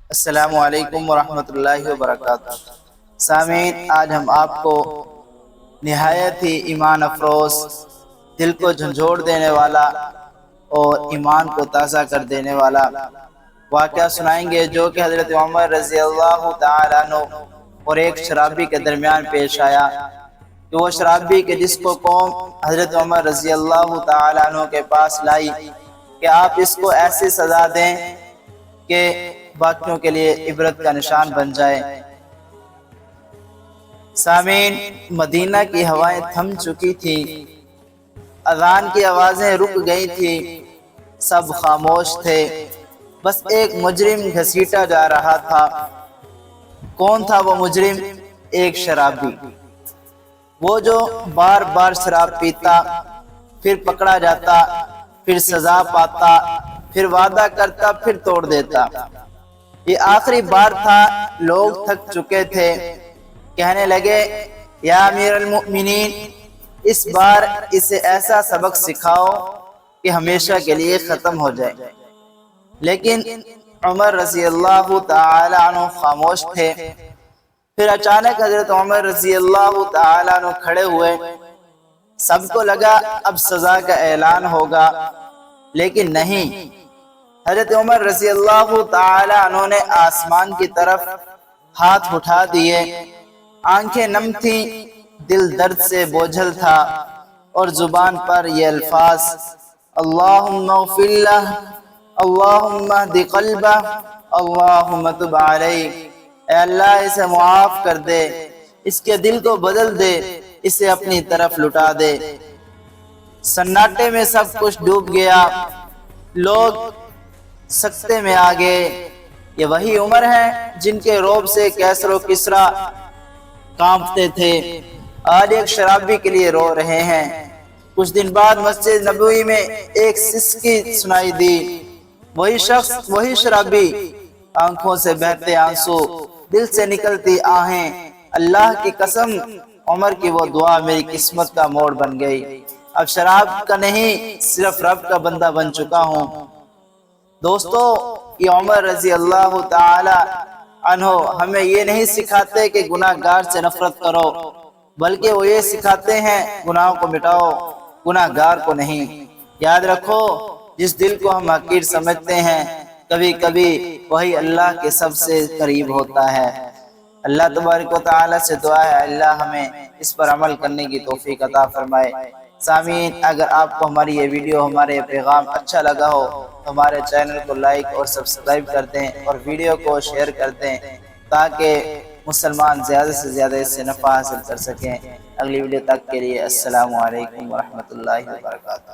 السلام علیکم ورحمۃ اللہ وبرکاتہ۔ سامعین، آج ہم آپ کو نہایت ہی ایمان افروز، دل کو جھنجھوڑ دینے والا اور ایمان کو تازہ کر دینے والا واقعہ سنائیں گے، جو کہ حضرت عمر رضی اللہ تعالیٰ عنہ اور ایک شرابی کے درمیان پیش آیا۔ کہ وہ شرابی کہ جس کو قوم حضرت عمر رضی اللہ تعالیٰ عنہ کے پاس لائی کہ آپ اس کو ایسی سزا دیں کہ باقیوں کے لیے عبرت کا نشان بن جائے۔ سامعین، مدینہ کی ہوائیں تھم چکی تھی، اذان کی آوازیں رک گئی تھی، سب خاموش تھے، بس ایک مجرم گھسیٹا جا رہا تھا۔ کون تھا وہ مجرم؟ ایک شرابی، وہ جو بار بار شراب پیتا، پھر پکڑا جاتا، پھر سزا پاتا، پھر وعدہ کرتا، پھر توڑ دیتا۔ یہ آخری بار تھا، لوگ تھک چکے تھے، کہنے لگے یا امیر المؤمنین، اس بار اسے ایسا سبق سکھاؤ کہ ہمیشہ کے لیے ختم ہو جائے۔ لیکن عمر رضی اللہ تعالی عنہ خاموش تھے۔ پھر اچانک حضرت عمر رضی اللہ تعالی عنہ کھڑے ہوئے۔ سب کو لگا اب سزا کا اعلان ہوگا، لیکن نہیں۔ حضرت عمر رضی اللہ تعالی عنہ نے آسمان کی طرف ہاتھ اٹھا دیے، آنکھیں نم تھیں، دل درد سے بوجھل تھا، اور زبان پر یہ الفاظ اللہم اغفر لہ، اللہم اہد قلبہ، اللہم تب علیہ، اے اللہ اسے معاف کر دے، اس کے دل کو بدل دے، اسے اپنی طرف لٹا دے۔ سناٹے میں سب کچھ ڈوب گیا، لوگ سکتے میں آ گئے۔ یہ وہی عمر ہیں جن کے روب سے کیسر و کسریٰ کانپتے تھے، آج ایک شرابی کے لیے رو رہے ہیں۔ کچھ دن بعد مسجد نبوی میں ایک سسکی سنائی دی، وہی شخص، وہی شرابی، آنکھوں سے بہتے آنسو، دل سے نکلتی آہیں، اللہ کی قسم عمر کی وہ دعا میری قسمت کا موڑ بن گئی، اب شراب کا نہیں صرف رب کا بندہ بن چکا ہوں۔ دوستو، یہ عمر رضی اللہ تعالی عنہ ہمیں یہ نہیں سکھاتے کہ گناہ گار سے نفرت کرو، بلکہ وہ یہ سکھاتے ہیں گناہوں کو مٹاؤ، گناہ گار کو نہیں۔ یاد رکھو، جس دل کو ہم حقیر سمجھتے ہیں، کبھی کبھی وہی اللہ کے سب سے قریب ہوتا ہے۔ اللہ تبارک و تعالی سے دعا ہے اللہ ہمیں اس پر عمل کرنے کی توفیق عطا فرمائے۔ سامعین، اگر آپ کو ہماری یہ ویڈیو، ہمارے پیغام اچھا لگا ہو تو ہمارے چینل کو لائک اور سبسکرائب کر دیں، اور ویڈیو کو شیئر کر دیں تاکہ مسلمان زیادہ سے زیادہ اس سے نفع حاصل کر سکیں۔ اگلی ویڈیو تک کے لیے السلام علیکم ورحمۃ اللہ وبرکاتہ۔